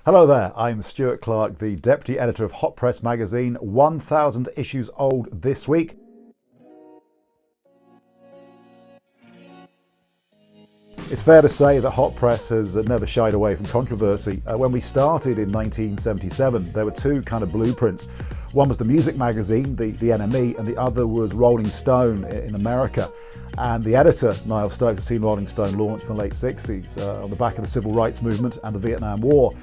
Hello there, I'm Stuart Clarke, the Deputy Editor of Hot Press magazine, 1,000 issues old this week. It's fair to say that Hot Press has never shied away from controversy. When we started in 1977, there were two kind of blueprints. One was the music magazine, the NME, and the other was Rolling Stone in America. And the editor, Niall Stokes, had seen Rolling Stone launch in the late 60s on the back of the civil rights movement and the Vietnam War,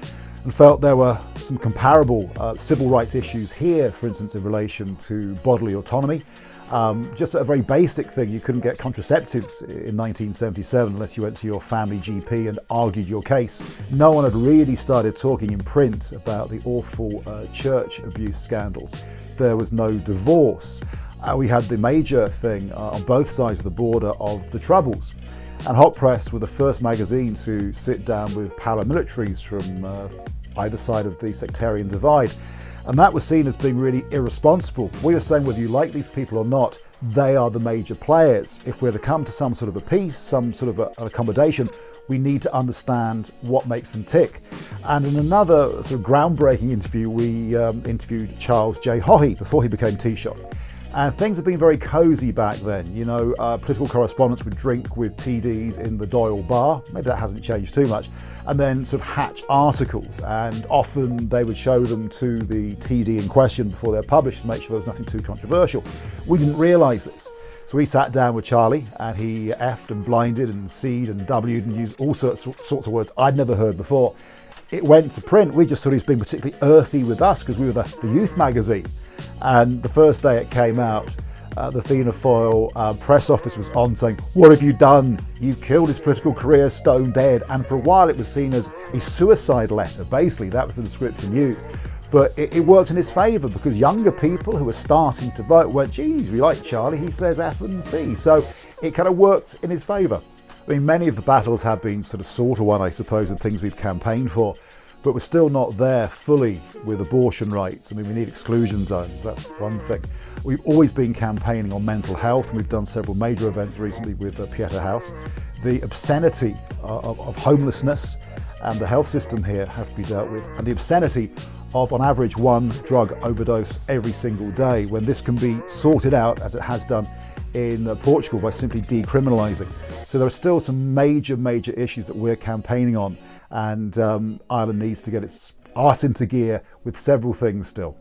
and felt there were some comparable civil rights issues here, for instance, in relation to bodily autonomy. Just a very basic thing, you couldn't get contraceptives in 1977 unless you went to your family GP and argued your case. No one had really started talking in print about the awful church abuse scandals. There was no divorce. We had the major thing on both sides of the border of the Troubles. And Hot Press were the first magazine to sit down with paramilitaries from either side of the sectarian divide. And that was seen as being really irresponsible. We were saying whether you like these people or not, they are the major players. If we're to come to some sort of a peace, some sort of an accommodation, we need to understand what makes them tick. And in another sort of groundbreaking interview, we interviewed Charles J. Haughey before he became Taoiseach. And things have been very cosy back then. You know, political correspondents would drink with TDs in the Doyle bar. Maybe that hasn't changed too much. And then sort of hatch articles. And often they would show them to the TD in question before they're published to make sure there was nothing too controversial. We didn't realise this. So we sat down with Charlie and he F'd and blinded and C'd and W'd and used all sorts of words I'd never heard before. It went to print. We just thought he was being particularly earthy with us because we were the youth magazine. And the first day it came out, the Fianna Fáil press office was on saying, "What have you done? You've killed his political career, stone dead." And for a while it was seen as a suicide letter. Basically, that was the description used. But it worked in his favour because younger people who were starting to vote went, "Geez, we like Charlie, he says F and C." So it kind of worked in his favour. I mean, many of the battles have been sort of won, I suppose, and things we've campaigned for, but we're still not there fully with abortion rights. I mean, we need exclusion zones, that's one thing. We've always been campaigning on mental health, and we've done several major events recently with Pieta House. The obscenity of homelessness and the health system here have to be dealt with, and the obscenity of, on average, one drug overdose every single day, when this can be sorted out, as it has done in Portugal, by simply decriminalising. So there are still some major issues that we're campaigning on, and Ireland needs to get its arse into gear with several things still.